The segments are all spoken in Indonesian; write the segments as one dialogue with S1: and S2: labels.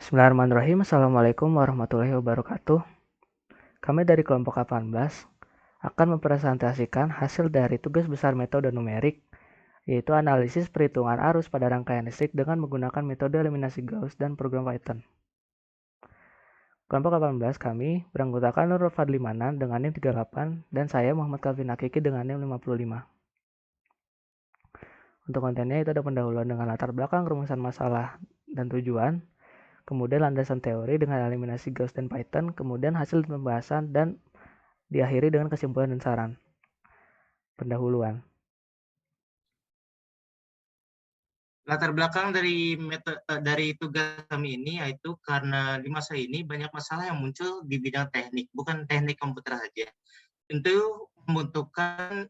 S1: Bismillahirrahmanirrahim. Assalamualaikum warahmatullahi wabarakatuh. Kami dari kelompok 18 akan mempresentasikan hasil dari tugas besar metode numerik, yaitu analisis perhitungan arus pada rangkaian listrik dengan menggunakan metode eliminasi Gauss dan program Python. Kelompok 18 kami beranggotakan Nurul Fadli Manan dengan NIM 38 dan saya Muhammad Kalvin Hakiki dengan NIM 55. Untuk kontennya itu ada pendahuluan dengan latar belakang rumusan masalah dan tujuan, kemudian landasan teori dengan eliminasi Gauss dan Python, kemudian hasil pembahasan, dan diakhiri dengan kesimpulan dan saran. Pendahuluan.
S2: Latar belakang dari tugas kami ini yaitu karena di masa ini banyak masalah yang muncul di bidang teknik, bukan teknik komputer saja. Tentu membutuhkan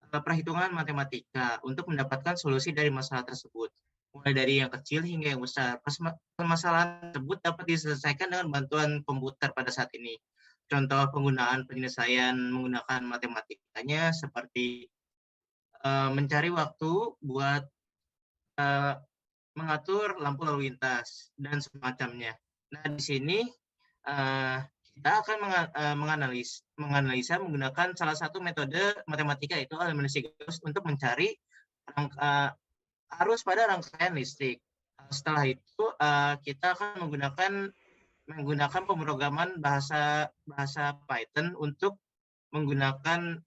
S2: perhitungan matematika untuk mendapatkan solusi dari masalah tersebut. Mulai dari yang kecil hingga yang besar. Permasalahan tersebut dapat diselesaikan dengan bantuan komputer pada saat ini. Contoh penggunaan penyelesaian menggunakan matematikanya seperti mencari waktu buat mengatur lampu lalu lintas dan semacamnya. Nah, di sini kita akan menganalisa menggunakan salah satu metode matematika yaitu eliminasi Gauss untuk mencari arus pada rangkaian listrik. Setelah itu kita akan menggunakan pemrograman bahasa Python untuk menggunakan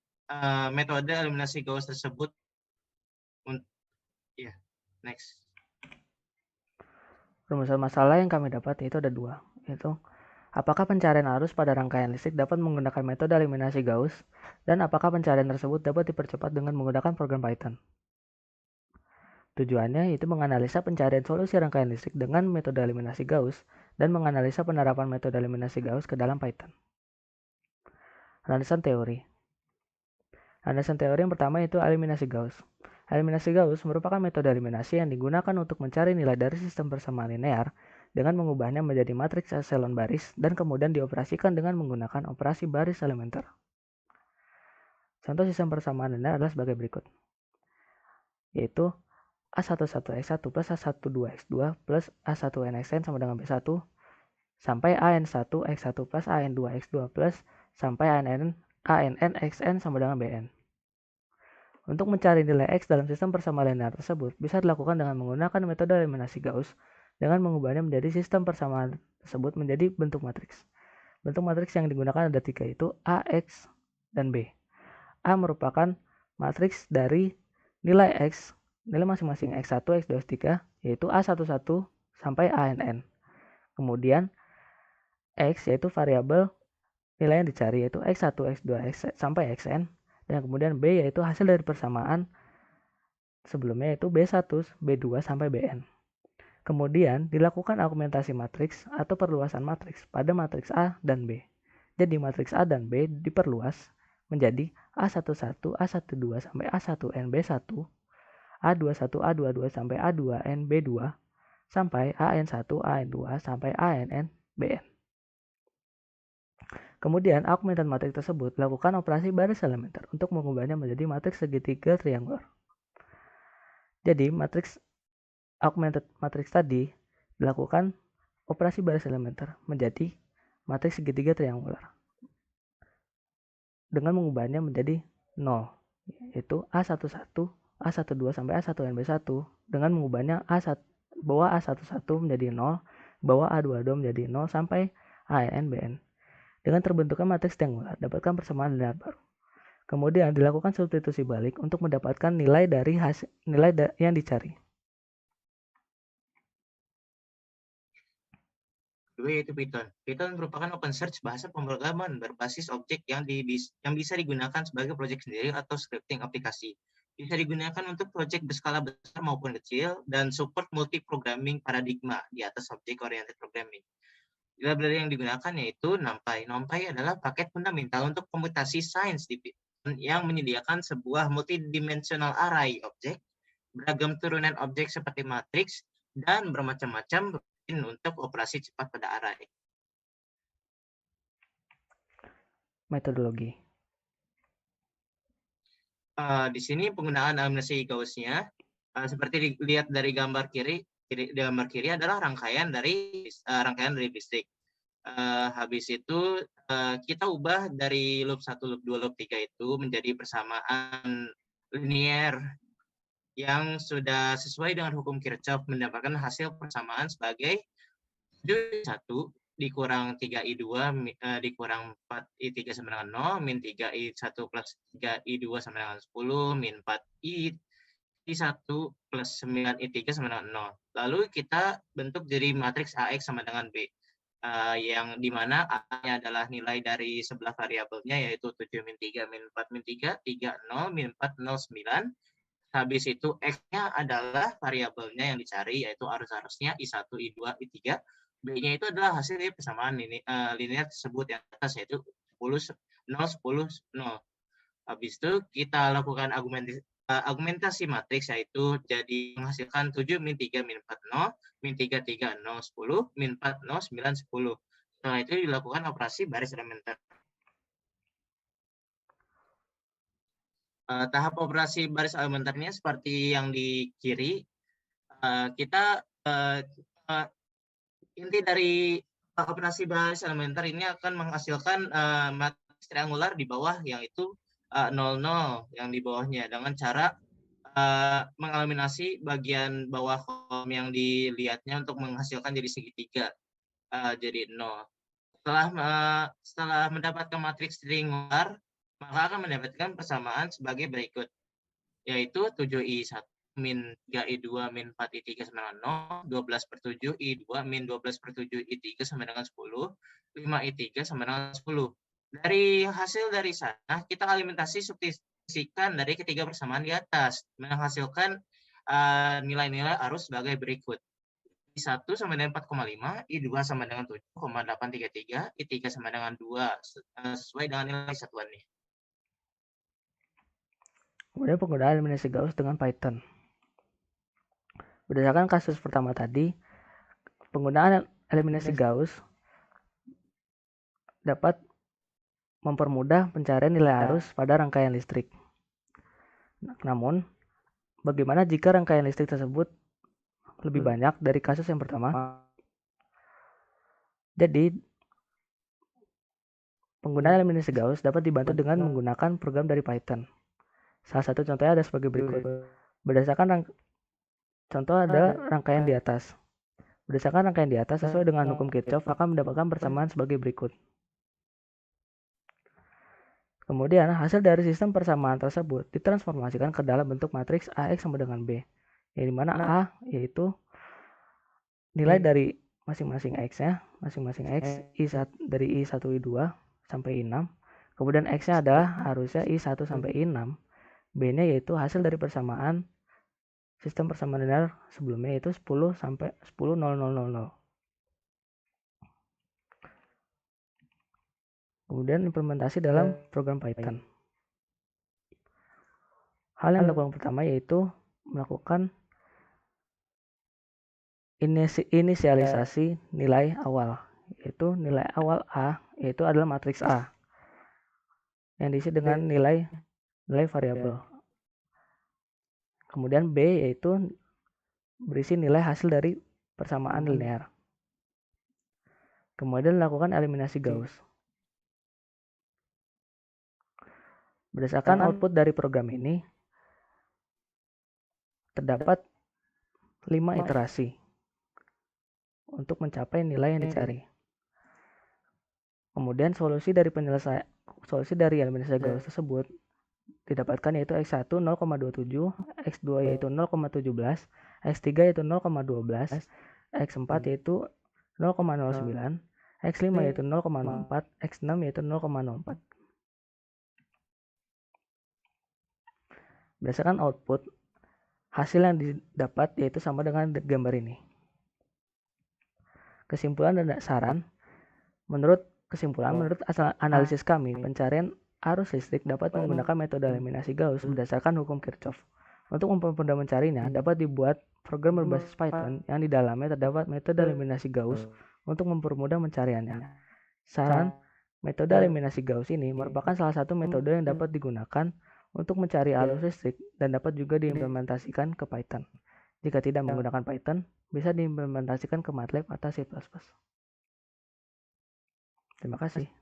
S2: metode eliminasi Gauss tersebut. Ya, next.
S1: Rumusan masalah yang kami dapat itu ada dua, yaitu apakah pencarian arus pada rangkaian listrik dapat menggunakan metode eliminasi Gauss, dan apakah pencarian tersebut dapat dipercepat dengan menggunakan program Python. Tujuannya yaitu menganalisa pencarian solusi rangkaian listrik dengan metode eliminasi Gauss dan menganalisa penerapan metode eliminasi Gauss ke dalam Python. Landasan teori. Landasan teori yang pertama yaitu eliminasi Gauss. Eliminasi Gauss merupakan metode eliminasi yang digunakan untuk mencari nilai dari sistem persamaan linear dengan mengubahnya menjadi matriks eselon baris dan kemudian dioperasikan dengan menggunakan operasi baris elementer. Contoh sistem persamaan linear adalah sebagai berikut, yaitu A11x1 plus A12x2 plus A1nxn sama dengan B1 sampai AN1x1 plus AN2x2 plus sampai ANNxn sama dengan Bn. Untuk mencari nilai X dalam sistem persamaan linear tersebut bisa dilakukan dengan menggunakan metode eliminasi Gauss dengan mengubahnya menjadi sistem persamaan tersebut menjadi bentuk matriks. Bentuk matriks yang digunakan ada tiga, yaitu A, X, dan B. A merupakan matriks dari nilai X, nilai masing-masing X1, X2, X3, yaitu A11 sampai ANN. Kemudian X yaitu variabel nilai yang dicari, yaitu X1, X2, X sampai Xn. Dan kemudian B yaitu hasil dari persamaan sebelumnya, yaitu B1, B2 sampai Bn. Kemudian dilakukan augmentasi matriks atau perluasan matriks pada matriks A dan B. Jadi matriks A dan B diperluas menjadi A11, A12 sampai A1n B1, A21, A22 sampai A2n B2, sampai AN1, AN2 sampai ANN Bn. Kemudian augmented matriks tersebut lakukan operasi baris elementer untuk mengubahnya menjadi matriks segitiga triangular. Jadi matriks augmented matriks tadi dilakukan operasi baris elementer menjadi matriks segitiga triangular dengan mengubahnya menjadi 0, yaitu A11, A12 sampai A1nB1 dengan mengubahnya bahwa A11 menjadi 0, bahwa A22 menjadi 0 sampai ANN-BN. Dengan terbentuknya matriks triangular, dapatkan persamaan linear baru. Kemudian dilakukan substitusi balik untuk mendapatkan nilai dari nilai yang dicari.
S2: Kedua yaitu Python. Python merupakan open source bahasa pemrograman berbasis objek yang bisa digunakan sebagai proyek sendiri atau scripting aplikasi. Bisa digunakan untuk proyek berskala besar maupun kecil dan support multi-programming paradigma di atas object-oriented programming. Library yang digunakan yaitu NumPy. NumPy adalah paket fundamental untuk komputasi sains di Python yang menyediakan sebuah multidimensional array objek, beragam turunan objek seperti matriks, dan bermacam-macam rutin untuk operasi cepat pada array.
S1: Metodologi.
S2: Di sini penggunaan eliminasi Gauss-nya seperti dilihat dari gambar kiri, gambar kiri adalah rangkaian dari listrik. Habis itu kita ubah dari loop 1, loop 2, loop 3 itu menjadi persamaan linier yang sudah sesuai dengan hukum Kirchhoff, mendapatkan hasil persamaan sebagai 7 dikurang 3I2 dikurang 4I3 sama dengan 0, min 3I1 plus 3I2 sama dengan 10, min 4I1 plus 9I3 sama dengan 0. Lalu kita bentuk jadi matriks AX sama dengan B. Yang dimana A-nya adalah nilai dari sebelah variabelnya, yaitu 7 min 3 min 4 min 3, 3 0 min 4 0 9. Habis itu X-nya adalah variabelnya yang dicari, yaitu arus-arusnya I1, I2, I3. B-nya itu adalah hasil dari persamaan linear tersebut yang atas, yaitu 10, 0, 10, 0. Habis itu kita lakukan argumentasi matriks, yaitu jadi menghasilkan 7 min 3 min 4 0, min 3 3 0 10, min 4 0 9 10. Setelah itu dilakukan operasi baris elementer. Tahap operasi baris elementernya seperti yang di kiri. Kita inti dari operasi baris elementer ini akan menghasilkan matriks triangular di bawah, yaitu 0 0 yang di bawahnya, dengan cara mengeliminasi bagian bawah kolom yang dilihatnya untuk menghasilkan jadi segitiga, jadi 0. Setelah mendapatkan matriks triangular, maka akan mendapatkan persamaan sebagai berikut, yaitu 7I1 min 3I2 min 4I3 sama dengan 0, 12/7I2 min 12/7I3 sama dengan 10, 5I3 sama dengan 10. Dari hasil dari sana, kita alimentasi substitusikan dari ketiga persamaan di atas, menghasilkan nilai-nilai arus sebagai berikut. I1 sama dengan 4,5, I2 sama dengan 7,833, I3 sama dengan 2, sesuai dengan nilai satuannya.
S1: Kemudian penggunaan eliminasi Gauss dengan Python. Berdasarkan kasus pertama tadi, penggunaan eliminasi Gauss dapat mempermudah pencarian nilai arus pada rangkaian listrik. Namun, bagaimana jika rangkaian listrik tersebut lebih banyak dari kasus yang pertama? Jadi, penggunaan eliminasi Gauss dapat dibantu dengan menggunakan program dari Python. Salah satu contohnya ada sebagai berikut. Berdasarkan contoh ada rangkaian di atas. Berdasarkan rangkaian di atas sesuai dengan hukum Kirchhoff akan mendapatkan persamaan sebagai berikut. Kemudian hasil dari sistem persamaan tersebut ditransformasikan ke dalam bentuk matriks AX sama dengan B, yang dimana A yaitu nilai dari masing-masing X-nya, masing-masing X dari I1 I2 sampai I6. Kemudian X-nya adalah harusnya I1 sampai I6. B-nya yaitu hasil dari persamaan sistem persamaan linear sebelumnya, yaitu 10 sampai 10 0 0 0 0. Kemudian implementasi dalam program Python. Hal yang dilakukan pertama yaitu melakukan inisialisasi nilai awal, yaitu nilai awal A yaitu adalah matriks A yang diisi dengan nilai variabel. Kemudian B yaitu berisi nilai hasil dari persamaan linear. Kemudian lakukan eliminasi Gauss. Berdasarkan output dari program ini terdapat 5 iterasi untuk mencapai nilai yang dicari. Kemudian solusi dari eliminasi Gauss tersebut didapatkan yaitu X1 0,27, X2 yaitu 0,17, X3 yaitu 0,12, X4 yaitu 0,09, X5 yaitu 0,04, X6 yaitu 0,04. Berdasarkan output, hasil yang didapat yaitu sama dengan gambar ini. Kesimpulan dan saran. Menurut analisis kami, pencarian arus listrik dapat menggunakan metode eliminasi Gauss berdasarkan hukum Kirchhoff. Untuk mempermudah mencarinya, dapat dibuat program berbasis Python yang di dalamnya terdapat metode eliminasi Gauss untuk mempermudah pencariannya. Saran, metode eliminasi Gauss ini merupakan salah satu metode yang dapat digunakan untuk mencari arus listrik dan dapat juga diimplementasikan ke Python. Jika tidak menggunakan Python, bisa diimplementasikan ke MATLAB atau C++. Terima kasih.